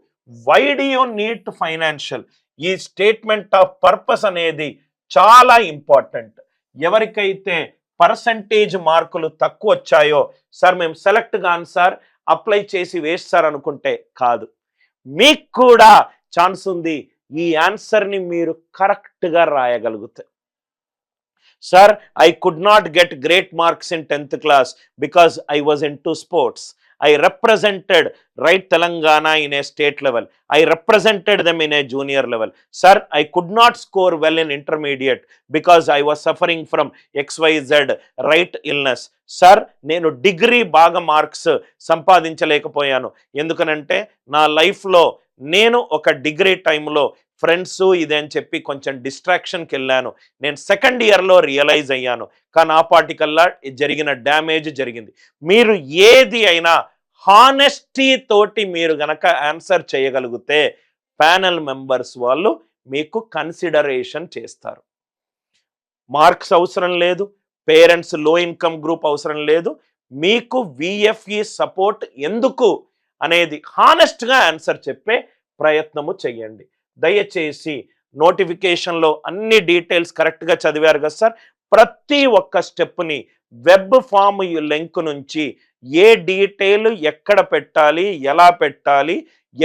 Speaker 1: why do you need financial, ఈ స్టేట్మెంట్ ఆఫ్ పర్పస్ అనేది చాలా ఇంపార్టెంట్. ఎవరికైతే పర్సంటేజ్ మార్కులు తక్కువ వచ్చాయో సార్ మేము సెలెక్ట్ కాను సార్, అప్లై చేసి వేస్ట్ సార్ అనుకుంటే కాదు, మీకు కూడా ఛాన్స్ ఉంది ఈ ఆన్సర్ని మీరు కరెక్ట్గా రాయగలిగితే. Sir I could not get great marks in 10th class because I was into sports. I represented right Telangana in a state level. I represented them in a junior level. Sir, I could not score well in intermediate because I was suffering from XYZ right illness. Sir నేను degree బాగా marks సంపాదించలేకపోయాను, ఎందుకనంటే నా లైఫ్లో నేను ఒక degree టైంలో friends ఇదే అని చెప్పి కొంచెం డిస్ట్రాక్షన్కి వెళ్ళాను, నేను సెకండ్ ఇయర్లో రియలైజ్ అయ్యాను, కానీ ఆ పాటికల్లా జరిగిన డ్యామేజ్ జరిగింది. మీరు ఏది అయినా హానెస్టీ తోటి మీరు గనక ఆన్సర్ చేయగలిగితే ప్యానెల్ మెంబర్స్ వాళ్ళు మీకు కన్సిడరేషన్ చేస్తారు. మార్క్స్ అవసరం లేదు, పేరెంట్స్ లో ఇన్కమ్ గ్రూప్ అవసరం లేదు, మీకు విఎఫ్ఈ సపోర్ట్ ఎందుకు అనేది హానెస్ట్గా ఆన్సర్ చెప్పే ప్రయత్నము చెయ్యండి. దయచేసి నోటిఫికేషన్లో అన్ని డీటెయిల్స్ కరెక్ట్గా చదివారు కదా సార్. ప్రతి ఒక్క స్టెప్ని వెబ్ ఫామ్ లింక్ నుంచి ఏ డీటెయిల్ ఎక్కడ పెట్టాలి, ఎలా పెట్టాలి,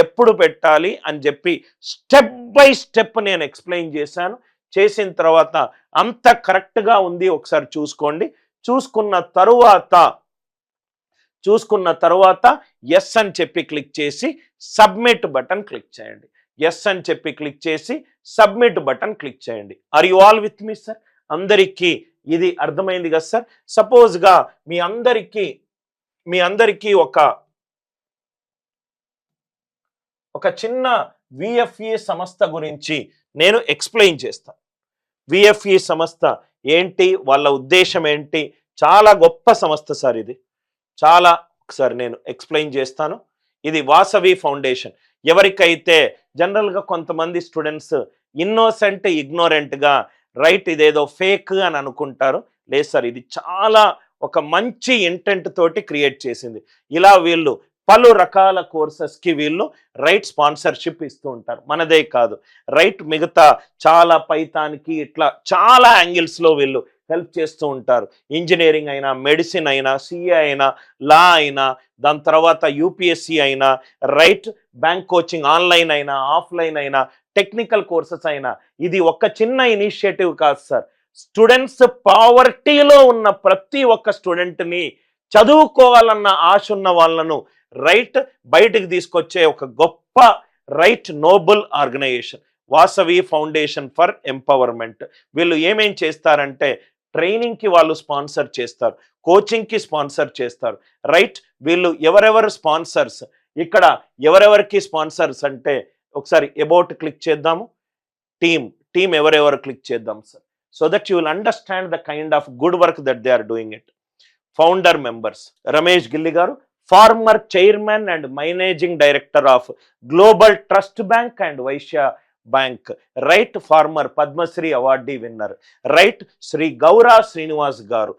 Speaker 1: ఎప్పుడు పెట్టాలి అని చెప్పి స్టెప్ బై స్టెప్ నేను ఎక్స్ప్లెయిన్ చేశాను. చేసిన తర్వాత అంత కరెక్ట్గా ఉంది ఒకసారి చూసుకోండి. చూసుకున్న తరువాత ఎస్ అని చెప్పి క్లిక్ చేసి సబ్మిట్ బటన్ క్లిక్ చేయండి. ఎస్ అని చెప్పి క్లిక్ చేసి సబ్మిట్ బటన్ క్లిక్ చేయండి. Are you all with me sir? అందరికీ ఇది అర్థమైంది కదా సార్? సపోజ్గా మీ అందరికీ ఒక చిన్న విఎఫ్ఈ సంస్థ గురించి నేను ఎక్స్ప్లెయిన్ చేస్తాను. విఎఫ్ఈ సంస్థ ఏంటి, వాళ్ళ ఉద్దేశం ఏంటి? చాలా గొప్ప సంస్థ సార్ ఇది. ఒకసారి నేను ఎక్స్ప్లెయిన్ చేస్తాను. ఇది వాసవి ఫౌండేషన్. ఎవరికైతే జనరల్గా కొంతమంది స్టూడెంట్స్ ఇన్నోసెంట్ ఇగ్నోరెంట్గా రైట్ ఇదేదో ఫేక్ అని అనుకుంటారు. లేదు సార్, ఇది చాలా ఒక మంచి ఇంటెంట్ తోటి క్రియేట్ చేసింది. ఇలా వీళ్ళు పలు రకాల కోర్సెస్కి వీళ్ళు రైట్ స్పాన్సర్షిప్ ఇస్తూ ఉంటారు. మనదే కాదు, రైట్ మిగతా చాలా పైథాన్కి ఇట్లా చాలా యాంగిల్స్లో వీళ్ళు హెల్ప్ చేస్తూ ఉంటారు. ఇంజనీరింగ్ అయినా, మెడిసిన్ అయినా, సిఏ అయినా, లా అయినా, దాని తర్వాత యూపీఎస్సి అయినా, రైట్ బ్యాంక్ కోచింగ్ ఆన్లైన్ అయినా, ఆఫ్లైన్ అయినా, టెక్నికల్ కోర్సెస్ అయినా. ఇది ఒక చిన్న ఇనిషియేటివ్ కాదు సార్. స్టూడెంట్స్ పావర్టీలో ఉన్న ప్రతి ఒక్క స్టూడెంట్ని చదువుకోవాలన్న ఆశ ఉన్న వాళ్ళను రైట్ బయటికి తీసుకొచ్చే ఒక గొప్ప right noble organisation Vasavi foundation for empowerment. వీళ్ళు ఏమేం చేస్తారంటే ట్రైనింగ్కి వాళ్ళు స్పాన్సర్ చేస్తారు, కోచింగ్కి స్పాన్సర్ చేస్తారు. రైట్ వీళ్ళు ఎవరెవరు స్పాన్సర్స్, ఇక్కడ ఎవరెవరికి స్పాన్సర్స్ అంటే ఒకసారి అబౌట్ క్లిక్ చేద్దాము. టీమ్ ఎవరెవరు క్లిక్ చేద్దాం sir, so that you will understand the kind of good work that they are doing it. Founder members Ramesh Gilli garu, former chairman and managing director of Global Trust Bank and Vysya Bank. Right former Padma Shri awardee winner. Right Shri Gaura Srinivas garu,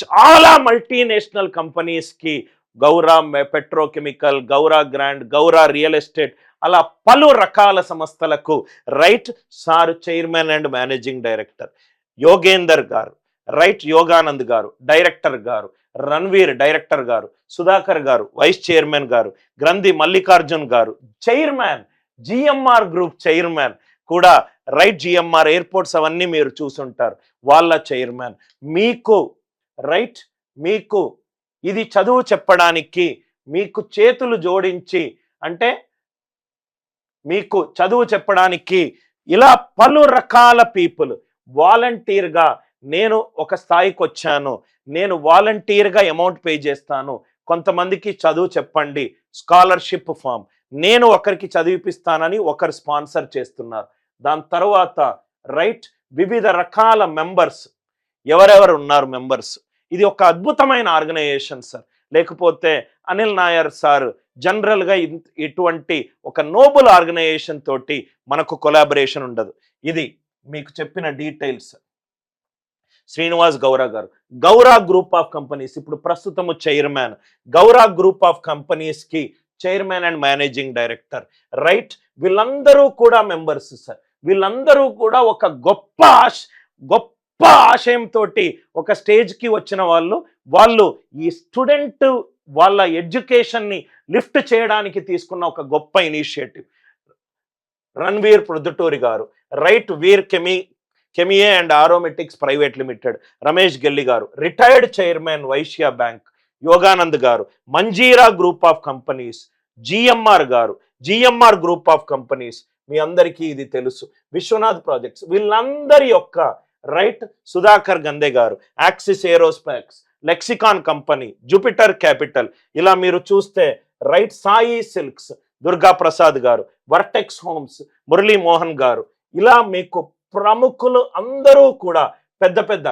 Speaker 1: చాలా multinational కంపెనీస్కి Gaura petrochemical, Gaura grand, Gaura real estate, అలా పలు రకాల సంస్థలకు right sir chairman and managing director. Yogender గారు, right Yoganand గారు director గారు, Ranveer director గారు, సుధాకర్ గారు వైస్ చైర్మన్ గారు, గ్రంథి మల్లికార్జున్ గారు చైర్మన్, జిఎంఆర్ గ్రూప్ చైర్మన్ కూడా. రైట్ జిఎంఆర్ ఎయిర్పోర్ట్స్ అవన్నీ మీరు చూసుంటారు, వాళ్ళ చైర్మన్. మీకు ఇది చదువు చెప్పడానికి మీకు చేతులు జోడించి, అంటే మీకు చదువు చెప్పడానికి ఇలా పలు రకాల పీపుల్ వాలంటీర్గా, నేను ఒక స్థాయికి వచ్చాను, నేను వాలంటీర్గా అమౌంట్ పే చేస్తాను, కొంతమందికి చదువు చెప్పండి, స్కాలర్షిప్ ఫామ్, నేను ఒకరికి చదివిపిస్తానని ఒకరు స్పాన్సర్ చేస్తున్నారు. దాని తర్వాత రైట్ వివిధ రకాల మెంబర్స్, ఎవరెవరు ఉన్నారు మెంబర్స్. ఇది ఒక అద్భుతమైన ఆర్గనైజేషన్ సార్, లేకపోతే అనిల్ నాయర్ సార్ జనరల్గా ఇటువంటి ఒక నోబుల్ ఆర్గనైజేషన్ తోటి మనకు కొలాబరేషన్ ఉండదు. ఇది మీకు చెప్పిన డీటెయిల్స్. శ్రీనివాస్ గౌరా గారు, గౌరా గ్రూప్ ఆఫ్ కంపెనీస్, ఇప్పుడు ప్రస్తుతము చైర్మన్, గౌరా గ్రూప్ ఆఫ్ కంపెనీస్కి chairman and managing director. Right వీళ్ళందరూ కూడా మెంబర్స్ సార్, వీళ్ళందరూ కూడా ఒక గొప్ప ఆశయంతో ఒక స్టేజ్కి వచ్చిన వాళ్ళు ఈ స్టూడెంట్ వాళ్ళ ఎడ్యుకేషన్ని లిఫ్ట్ చేయడానికి తీసుకున్న ఒక గొప్ప initiative. Ranveer Proddaturi garu, right Veer Chemie and Aromatics Private Limited. Ramesh Gelli garu retired chairman Vysya Bank. Yoganand garu Manjeera Group of Companies. GMR garu GMR Group of Companies, మీ అందరికీ ఇది తెలుసు. విశ్వనాథ్ ప్రాజెక్ట్స్, వీళ్ళందరి యొక్క right Sudhakar Gande garu Axis Aerospace, Lexicon company, Jupiter Capital, ఇలా మీరు చూస్తే right Sai Silks, Durga Prasad garu, Vertex homes, Murali Mohan గారు, ఇలా మీకు ప్రముఖులు అందరూ కూడా పెద్ద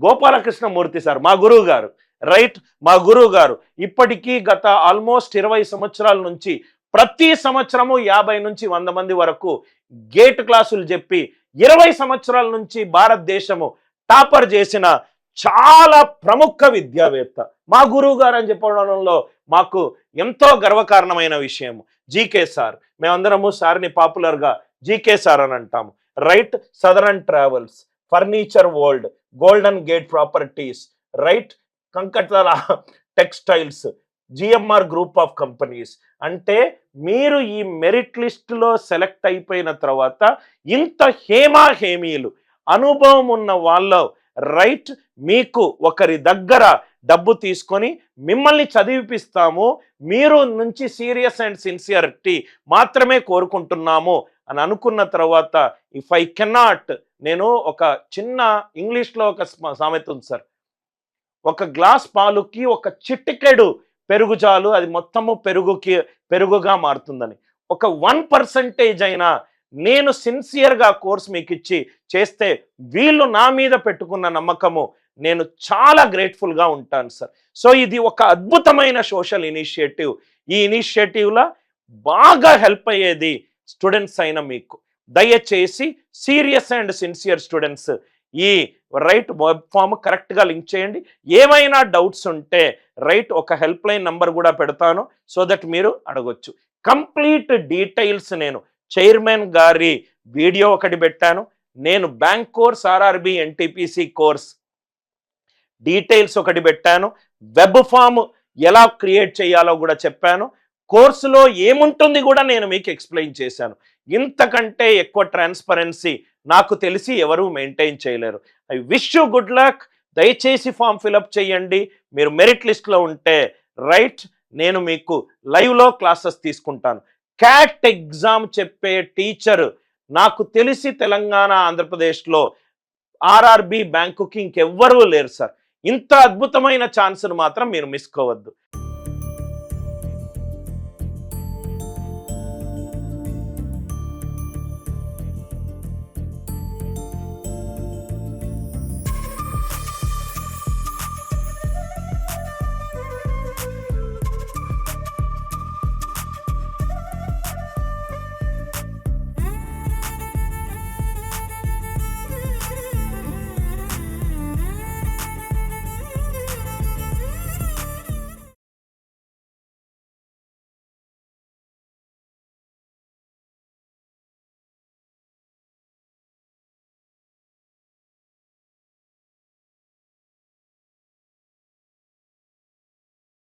Speaker 1: గోపాలకృష్ణమూర్తి సార్ మా గురువు గారు. రైట్ మా గురువు గారు ఇప్పటికీ గత ఆల్మోస్ట్ 20 సంవత్సరాల నుంచి ప్రతి సంవత్సరము 50 నుంచి 100 మంది వరకు గేట్ క్లాసులు చెప్పి 20 సంవత్సరాల నుంచి భారతదేశము టాపర్ చేసిన చాలా ప్రముఖ విద్యావేత్త మా గురువు గారు అని చెప్పడంలో మాకు ఎంతో గర్వకారణమైన విషయం. జీకే సార్, మేమందరము సార్ని పాపులర్గా జీకే సార్ అని అంటాము. Right Southern Travels, Furniture World, Golden Gate Properties, right Kankatla Textiles, GMR Group of Companies. అంటే మీరు ఈ మెరిట్ లిస్టులో సెలెక్ట్ అయిపోయిన తర్వాత ఇంత హేమీలు అనుభవం ఉన్న వాళ్ళు రైట్ మీకు ఒకరి దగ్గర డబ్బు తీసుకొని మిమ్మల్ని చదివిపిస్తాము, మీరు నుంచి సీరియస్ అండ్ సిన్సియరిటీ మాత్రమే కోరుకుంటున్నాము అని అనుకున్న తర్వాత ఇఫ్ ఐ కెనాట్, నేను ఒక చిన్న ఇంగ్లీష్లో ఒక సామెత ఉంది సార్, ఒక గ్లాస్ పాలుకి ఒక చిటికెడు పెరుగు చాలు, అది మొత్తము పెరుగుగా మారుతుందని. ఒక 1% అయినా నేను సిన్సియర్గా కోర్స్ మీకు ఇచ్చి చేస్తే వీళ్ళు నా మీద పెట్టుకున్న నమ్మకము నేను చాలా గ్రేట్ఫుల్గా ఉంటాను సార్. సో ఇది ఒక అద్భుతమైన సోషల్ ఇనిషియేటివ్. ఈ ఇనిషియేటివ్లో బాగా హెల్ప్ అయ్యేది స్టూడెంట్స్ అయిన మీకు. దయచేసి సీరియస్ అండ్ సిన్సియర్ స్టూడెంట్స్ ఈ రైట్ వెబ్ ఫామ్ కరెక్ట్గా లింక్ చేయండి. ఏమైనా డౌట్స్ ఉంటే రైట్ ఒక హెల్ప్ లైన్ నంబర్ కూడా పెడతాను, సో దట్ మీరు అడగొచ్చు. కంప్లీట్ డీటెయిల్స్ నేను చైర్మన్ గారి వీడియో ఒకటి పెట్టాను, నేను bank course RRB NTPC course details ఒకటి పెట్టాను, వెబ్ ఫామ్ ఎలా క్రియేట్ చేయాలో కూడా చెప్పాను, కోర్సులో ఏముంటుంది కూడా నేను మీకు ఎక్స్ప్లెయిన్ చేశాను. ఇంతకంటే ఎక్కువ ట్రాన్స్పరెన్సీ నాకు తెలిసి ఎవరు మెయింటైన్ చేయలేరు. I wish you good luck. దయచేసి ఫామ్ ఫిలప్ చేయండి. మీరు మెరిట్ లిస్ట్లో ఉంటే రైట్ నేను మీకు లైవ్లో క్లాసెస్ తీసుకుంటాను. క్యాట్ ఎగ్జామ్ చెప్పే టీచర్ నాకు తెలిసి తెలంగాణ ఆంధ్రప్రదేశ్లో ఆర్ఆర్బి బ్యాంకుకి ఇంకెవ్వరూ లేరు సార్. ఇంత అద్భుతమైన ఛాన్స్ను మాత్రం మీరు మిస్ కావద్దు.